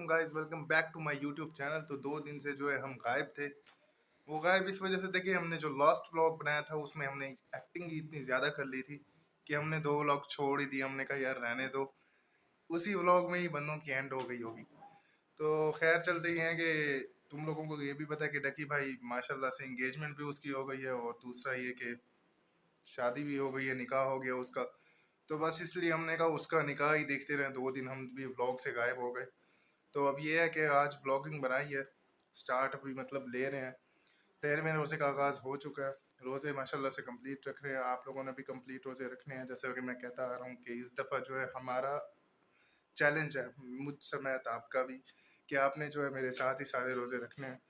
Guys, welcome back to my YouTube channel. तो 2 दिन से जो है हम गायब थे। वो गायब इस वजह से थे कि हमने जो लास्ट व्लॉग बनाया था उसमें हमने एक्टिंग ही इतनी ज़्यादा कर ली थी कि हमने 2 व्लॉग छोड़ ही दिए। हमने कहा यार रहने दो, उसी व्लॉग में ही बंदों की एंड हो गई होगी। तो खैर चलते ही हैं कि तुम लोगों को ये भी पता है कि डकी भाई माशाल्लाह से एंगेजमेंट भी उसकी हो गई है, और दूसरा ये कि शादी भी हो गई है, निकाह हो गया उसका। तो बस इसलिए हमने कहा उसका निकाह ही देखते रहे। 2 दिन हम भी व्लॉग से गायब हो गए। तो अब ये है कि आज ब्लॉगिंग बनाई है, स्टार्ट अभी मतलब ले रहे हैं। 13वें रोज़े का आगाज़ हो चुका है। रोज़े माशाल्लाह से कंप्लीट रख रहे हैं। आप लोगों ने भी कंप्लीट रोज़े रखने हैं। जैसे कि मैं कहता आ रहा हूँ कि इस दफ़ा जो है हमारा चैलेंज है, मुझ समेत आपका भी, कि आपने जो है मेरे साथ ही सारे रोज़े रखने हैं।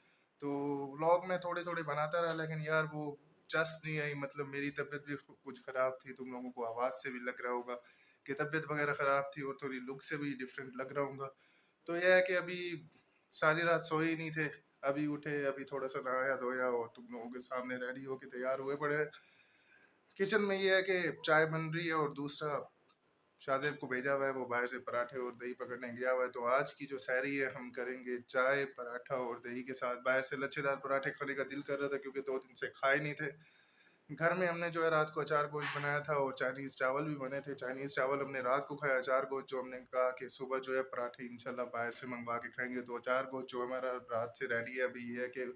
तो व्लॉग में थोड़े थोड़े बनाता रहा, लेकिन यार वो जस्ट नहीं आई। मतलब मेरी तबीयत भी कुछ ख़राब थी, तुम लोगों को आवाज़ से भी लग रहा होगा कि तबीयत वगैरह ख़राब थी, और थोड़ी लुक से भी डिफरेंट लग रहा हूँ। तो यह है कि अभी सारी रात सोए ही नहीं थे। अभी उठे, अभी थोड़ा सा नहाया धोया और तुम लोगों के सामने रेडी होके तैयार हुए पड़े हैं। किचन में ये है कि चाय बन रही है, और दूसरा शाहजेब को भेजा हुआ है, वो बाहर से पराठे और दही पकड़ने गया हुआ है। तो आज की जो सैरी है हम करेंगे चाय पराठा और दही के साथ। बाहर से लच्छेदार पराठे खाने का दिल कर रहा था क्योंकि 2 दिन से खाए नहीं थे। घर में हमने जो है रात को अचार गोश्त बनाया था, और चाइनीज़ चावल भी बने थे। चाइनीज़ चावल हमने रात को खाया, अचार गोश्त जो हमने कहा कि सुबह जो है पराठे इंशाल्लाह बाहर से मंगवा के खाएंगे। तो अचार गोश्त जो हमारा रात से रेडी है, अभी ये है कि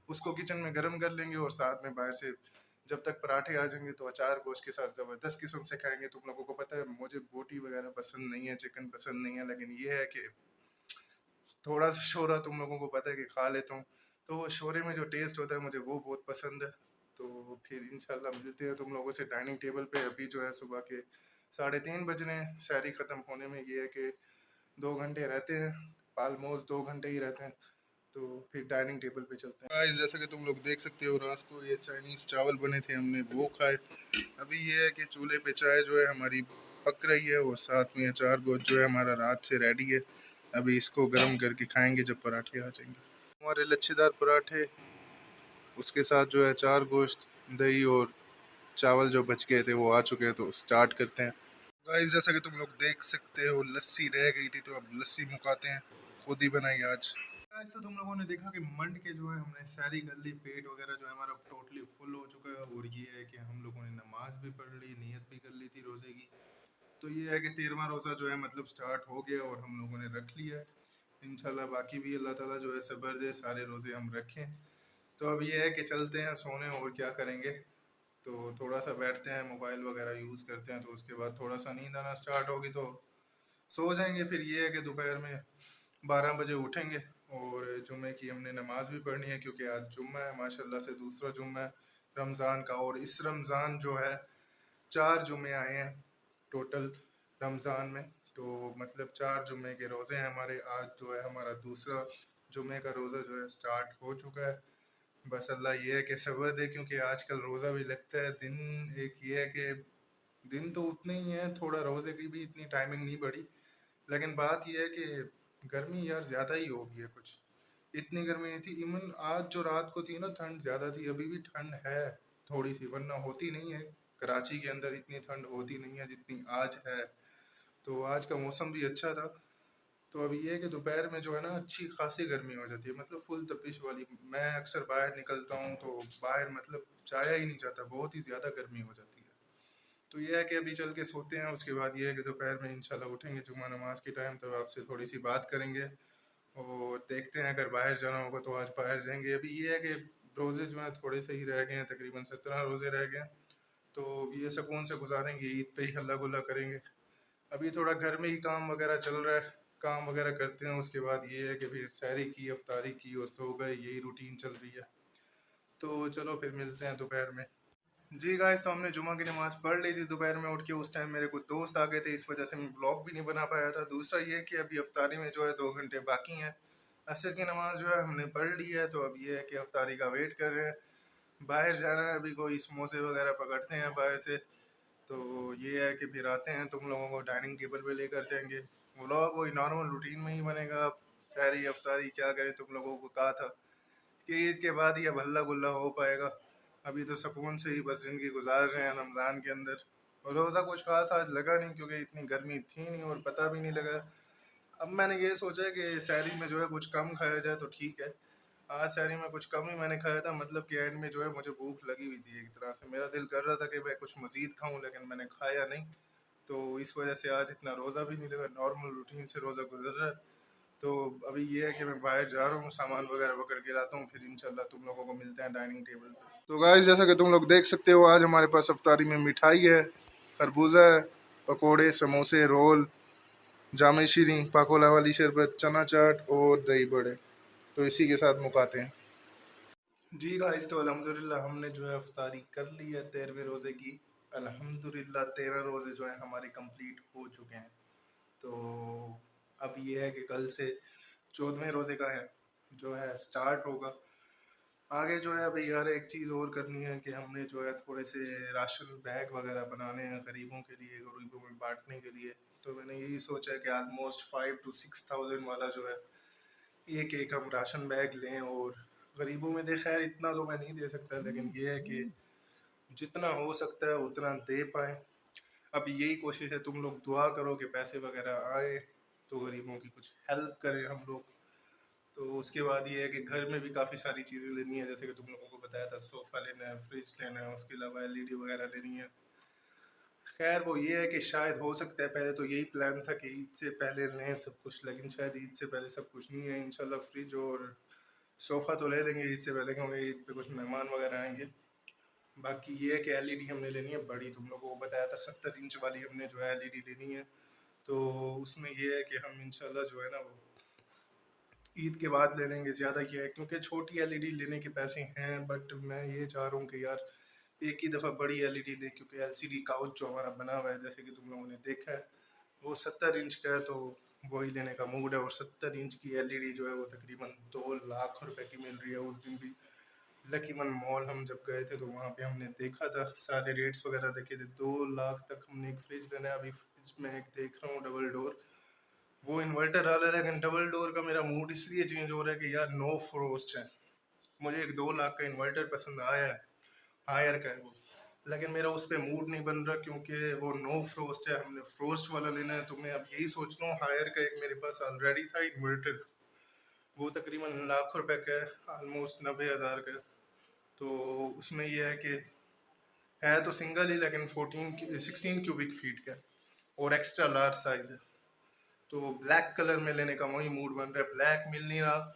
उसको किचन में गर्म कर लेंगे, और साथ में बाहर से जब तक पराठे आ जाएंगे तो अचार गोश्त के साथ ज़बरदस्त किस्म से खाएंगे। तुम लोगों को पता है मुझे बोटी वगैरह पसंद नहीं है, चिकन पसंद नहीं है, लेकिन ये है कि थोड़ा सा शोरा तुम लोगों को पता है कि खा लेता हूँ। तो वो शोरे में जो टेस्ट होता है मुझे वो बहुत पसंद है। तो फिर इंशाल्लाह मिलते हैं तुम लोगों से डाइनिंग टेबल पे। अभी जो है सुबह के 3:30 बज रहे हैं, सैरी ख़त्म होने में ये है कि 2 घंटे रहते हैं, ऑलमोस्ट 2 घंटे ही रहते हैं। तो फिर डाइनिंग टेबल पे चलते हैं। गाइस, जैसा कि तुम लोग देख सकते हो, रात को ये चाइनीज़ चावल बने थे, हमने वो खाए। अभी ये है कि चूल्हे पे चाय जो है हमारी पक रही है, और साथ में अचार गोश्त जो है हमारा रात से रेडी है। अभी इसको गर्म करके खाएंगे जब पराठे आ जाएंगे। हमारे लच्छेदार पराठे, उसके साथ जो है अचार गोश्त, दही और चावल जो बच गए थे वो आ चुके हैं। तो स्टार्ट करते हैं। गाइस, जैसा कि तुम लोग देख सकते हो, लस्सी रह गई थी तो अब लस्सी मुकाते हैं, खुद ही बनाई आज। गाइस, तो तुम लोगों ने देखा कि मंड के जो है हमने सारी कर ली, पेट वगैरह जो है हमारा टोटली फुल हो चुका है। और ये है कि हम लोगों ने नमाज भी पढ़ ली, नियत भी कर ली थी रोज़े की। तो ये है कि 13वां रोज़ा जो है मतलब स्टार्ट हो गया, और हम लोगों ने रख लिया है। इंशाल्लाह बाकी भी अल्लाह ताला जो है सब्र दे, सारे रोज़े हम रखें। तो अब ये है कि चलते हैं सोने, और क्या करेंगे। तो थोड़ा सा बैठते हैं, मोबाइल वगैरह यूज़ करते हैं, तो उसके बाद थोड़ा सा नींद आना स्टार्ट होगी तो सो जाएंगे। फिर ये है कि दोपहर में 12 बजे उठेंगे, और जुम्मे की हमने नमाज़ भी पढ़नी है क्योंकि आज जुम्मा है माशाल्लाह से, दूसरा जुम्मा है रमज़ान का। और इस रमज़ान जो है 4 जुम्मे आए हैं टोटल रमज़ान में। तो मतलब 4 जुम्मे के रोज़े हैं हमारे। आज जो है हमारा दूसरा जुम्मे का रोज़ा जो है स्टार्ट हो चुका है। बस अल्लाह ये है कि सब्र दे, क्योंकि आजकल रोज़ा भी लगता है दिन। एक ये है कि दिन तो उतने ही हैं, थोड़ा रोज़े की भी इतनी टाइमिंग नहीं बढ़ी। लेकिन बात ये है कि गर्मी यार ज़्यादा ही हो गई है कुछ। इतनी गर्मी नहीं थी। इवन आज जो रात को थी ना, ठंड ज़्यादा थी। अभी भी ठंड है थोड़ी सी, वरना होती नहीं है। कराची के अंदर इतनी ठंड होती नहीं है जितनी आज है। तो आज का मौसम भी अच्छा था। तो अभी ये है कि दोपहर में जो है ना अच्छी खासी गर्मी हो जाती है, मतलब फुल तपिश वाली। मैं अक्सर बाहर निकलता हूँ तो बाहर मतलब जाया ही नहीं जाता, बहुत ही ज़्यादा गर्मी हो जाती है। तो ये है कि अभी चल के सोते हैं। उसके बाद ये है कि दोपहर में इंशाल्लाह उठेंगे जुम्मा नमाज के टाइम, तब आपसे थोड़ी सी बात करेंगे, और देखते हैं अगर बाहर जाना होगा तो आज बाहर जाएंगे। अभी ये है कि रोज़े जो हैं थोड़े से ही रह गए हैं, तकरीबन 17 रोज़े रह गए हैं। तो ये सुकून से गुजारेंगे, ईद पे ही हल्ला गुल्ला करेंगे। अभी थोड़ा घर में ही काम वगैरह चल रहा है, काम वगैरह करते हैं। उसके बाद ये है कि फिर सहरी की, अफ्तारी की और सो गए, यही रूटीन चल रही है। तो चलो फिर मिलते हैं दोपहर में। जी गाइस, तो हमने जुमा की नमाज़ पढ़ ली थी दोपहर में उठ के। उस टाइम मेरे कुछ दोस्त आ गए थे, इस वजह से मैं ब्लॉग भी नहीं बना पाया था। दूसरा ये कि अभी अफ्तारी में जो है 2 घंटे बाकी हैं। असर की नमाज़ जो है हमने पढ़ ली है, तो अब ये है कि अफ्तारी का वेट कर रहे हैं। बाहर जाना है, अभी कोई समोसे वगैरह पकड़ते हैं बाहर से। तो ये है कि फिर आते हैं, तुम लोगों को डाइनिंग टेबल पे लेकर जाएंगे। व्लॉग वही नॉर्मल रूटीन में ही बनेगा। अब सहरी अफ्तारी क्या करें, तुम लोगों को कहा था कि ईद के बाद ही अब हल्ला गुल्ला हो पाएगा। अभी तो सुकून से ही बस ज़िंदगी गुजार रहे हैं रमज़ान के अंदर। और रोज़ा कुछ खास आज लगा नहीं क्योंकि इतनी गर्मी थी नहीं, और पता भी नहीं लगा। अब मैंने ये सोचा है कि शहरी में जो है कुछ कम खाया जाए तो ठीक है। आज शहरी में कुछ कम ही मैंने खाया था, मतलब कि एंड में जो है मुझे भूख लगी हुई थी एक तरह से। मेरा दिल कर रहा था कि मैं कुछ मज़ीद खाऊं, लेकिन मैंने खाया नहीं। तो इस वजह से आज इतना रोज़ा भी नहीं लगा, नॉर्मल रूटीन से रोज़ा गुजर रहा है। तो अभी ये है कि मैं बाहर जा रहा हूँ, सामान वगैरह पकड़ के लाता हूँ, फिर इंशाल्लाह तुम लोगों को मिलते हैं डाइनिंग टेबल पे। तो गाइस, जैसा कि तुम लोग देख सकते हो, आज हमारे पास अफ्तारी में मिठाई है, खरबूजा है, पकोड़े, समोसे, रोल, जामे शीरी, पाकोला वाली शरबत, चना चाट और दही बड़े। तो इसी के साथ मुकाते हैं। जी गाइस, तो अल्हम्दुलिल्लाह हमने जो है अफ्तारी कर ली है 13वें रोज़े की। अल्हम्दुलिल्लाह 13 रोज़े जो है हमारे कंप्लीट हो चुके हैं। तो अब ये है कि कल से 14वें रोज़े का है जो है स्टार्ट होगा। आगे जो है अभी यार एक चीज़ और करनी है कि हमने जो है थोड़े से राशन बैग वगैरह बनाने हैं गरीबों के लिए, गरीबों में बांटने के लिए। तो मैंने यही सोचा है कि ऑलमोस्ट 5 to 6 thousand वाला जो है एक एक हम राशन बैग लें। और गरीबों में दे, खैर इतना तो मैं नहीं दे सकता, लेकिन ये है कि जितना हो सकता है उतना दे पाए। अब यही कोशिश है, तुम लोग दुआ करो कि पैसे वगैरह आए तो गरीबों की कुछ हेल्प करें हम लोग। तो उसके बाद ये है कि घर में भी काफ़ी सारी चीज़ें लेनी है, जैसे कि तुम लोगों को बताया था, सोफ़ा लेना है, फ्रिज लेना है, उसके अलावा एलईडी वगैरह लेनी है। खैर वो ये है कि शायद हो सकता है, पहले तो यही प्लान था कि ईद से पहले लें सब कुछ, लेकिन शायद ईद से पहले सब कुछ नहीं है। इंशाल्लाह फ्रिज और सोफ़ा तो ले लेंगे ईद से पहले, क्योंकि ईद पे कुछ मेहमान वगैरह आएंगे। बाकी ये है कि एलईडी हमने लेनी है बड़ी, तुम लोगों को बताया था 70 इंच वाली हमने जो है एलईडी लेनी है। तो उसमें ये है कि हम इंशाल्लाह जो है ना वो ईद के बाद ले लेंगे। ज़्यादा ये है क्योंकि छोटी एलईडी लेने के पैसे हैं, बट मैं ये चाह रहा हूँ कि यार एक ही दफ़ा बड़ी एलईडी लें, क्योंकि एलसीडी काउच जो हमारा बना हुआ है, जैसे कि तुम लोगों ने देखा है, वो 70 इंच का है। तो वही लेने का मूड है। और 70 इंच की एलईडी जो है वो तकरीबन 2 लाख रुपए की मिल रही है। उस दिन भी लकी वन मॉल हम जब गए थे तो वहाँ पे हमने देखा था, सारे रेट्स वगैरह देखे थे, 2 लाख तक। हमने एक फ्रिज लेना है, अभी फ्रिज में एक देख रहा हूँ डबल डोर, वो इन्वर्टर वाला है, लेकिन डबल डोर का मेरा मूड इसलिए चेंज हो रहा है कि यार नो फ्रोस्ट है। मुझे एक 2 लाख का इन्वर्टर पसंद आया है, हायर का है वो, लेकिन मेरा उस पर मूड नहीं बन रहा क्योंकि वो नो फ्रोस्ट है। हमने फ्रोस्ट वाला लेना है। तो मैं अब यही सोच रहा हूँ, हायर का एक मेरे पास ऑलरेडी था इन्वर्टर, वो तकरीबन लाख रुपए का है, ऑलमोस्ट 90,000 का। तो उसमें यह है कि है तो सिंगल ही, लेकिन 16 क्यूबिक फीट का है और एक्स्ट्रा लार्ज साइज है। तो ब्लैक कलर में लेने का वही मूड बन रहा है। ब्लैक मिल नहीं रहा,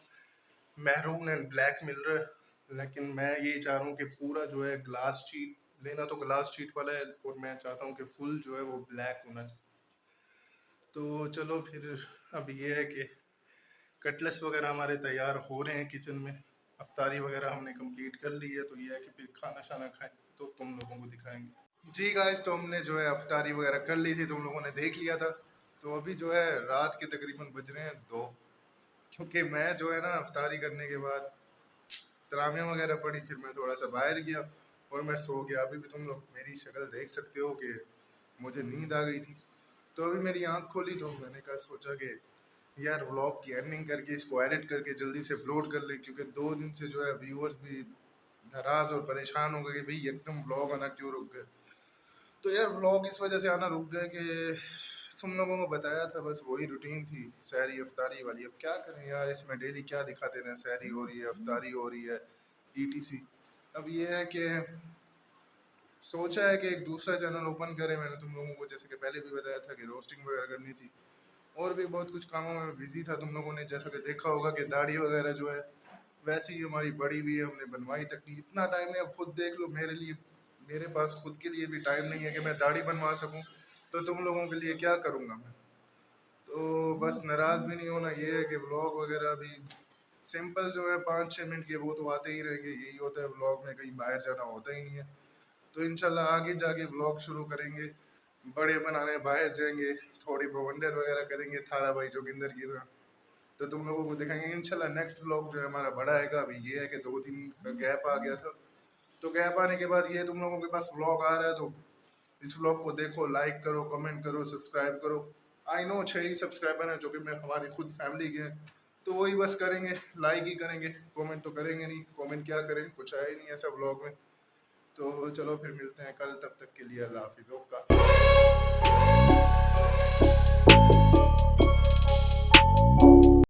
मैरून एंड ब्लैक मिल रहा है, लेकिन मैं ये चाह रहा हूँ कि पूरा जो है ग्लास शीट लेना, तो ग्लास शीट वाला है, और मैं चाहता हूँ कि फुल जो है वो ब्लैक होना चाहिए। तो चलो फिर, अब ये है कि कटलेस वगैरह हमारे तैयार हो रहे हैं किचन में, अफ्तारी वगैरह हमने कंप्लीट कर ली है। तो ये है कि फिर खाना शाना खाएं तो तुम लोगों को दिखाएंगे। जी गाइस, तो हमने जो है अफ्तारी वगैरह कर ली थी, तुम लोगों ने देख लिया था। तो अभी जो है रात के तकरीबन बज रहे हैं 2, क्योंकि मैं जो है ना अफ्तारी करने के बाद तरावियाँ वगैरह पढ़ी, फिर मैं थोड़ा सा बाहर गया और मैं सो गया। अभी भी तुम लोग मेरी शक्ल देख सकते हो कि मुझे नींद आ गई थी। तो अभी मेरी आँख खोली तो मैंने कहा, सोचा कि यार व्लॉग की एंडिंग करके इसको एडिट करके जल्दी से अपलोड कर लें, क्योंकि 2 दिन से जो है व्यूअर्स भी नाराज़ और परेशान हो गए कि भाई एकदम व्लॉग आना क्यों रुक गए। तो यार व्लॉग इस वजह से आना रुक गए कि तुम लोगों को बताया था, बस वही रूटीन थी सहरी अफ्तारी वाली। अब क्या करें यार, इसमें डेली क्या दिखाते रहे, सहरी हो रही है, अफ्तारी हो रही है, ईटीसी। अब ये है कि सोचा है कि एक दूसरा चैनल ओपन करें। मैंने तुम लोगों को जैसे कि पहले भी बताया था कि रोस्टिंग वगैरह करनी थी, और भी बहुत कुछ कामों में बिजी था। तुम लोगों ने जैसा कि देखा होगा कि दाढ़ी वगैरह जो है वैसी ही हमारी बड़ी भी है, हमने बनवाई तक नहीं। इतना टाइम नहीं, अब खुद देख लो, मेरे लिए, मेरे पास खुद के लिए भी टाइम नहीं है कि मैं दाढ़ी बनवा सकूं, तो तुम लोगों के लिए क्या करूंगा मैं। तो बस नाराज़ भी नहीं होना। ये है कि व्लॉग वगैरह भी सिंपल जो है 5-6 मिनट के वो तो आते ही रहेंगे, यही होता है व्लॉग में, कहीं बाहर जाना होता ही नहीं है। तो इंशाल्लाह आगे जाके व्लॉग शुरू करेंगे, बड़े बनाने बाहर जाएंगे, थोड़ी बवंडर वगैरह करेंगे थारा भाई जोगिंदर की तरह। तो तुम लोगों को दिखाएंगे इंशाल्लाह। नेक्स्ट व्लॉग जो है हमारा बड़ा आएगा। अभी ये है कि 2 दिन का गैप आ गया था, तो गैप आने के बाद ये तुम लोगों के पास व्लॉग आ रहा है, तो इस व्लॉग को देखो, लाइक करो, कमेंट करो, सब्सक्राइब करो। आई नो 6 ही सब्सक्राइबर हैं जो कि मैं हमारी खुद फैमिली के हैं, तो वही बस करेंगे, लाइक ही करेंगे, कमेंट तो करेंगे नहीं। कमेंट क्या करें, कुछ आया ही नहीं ऐसा व्लॉग में। तो चलो फिर मिलते हैं कल, तब तक के लिए अल्लाह हाफिज़। ओका।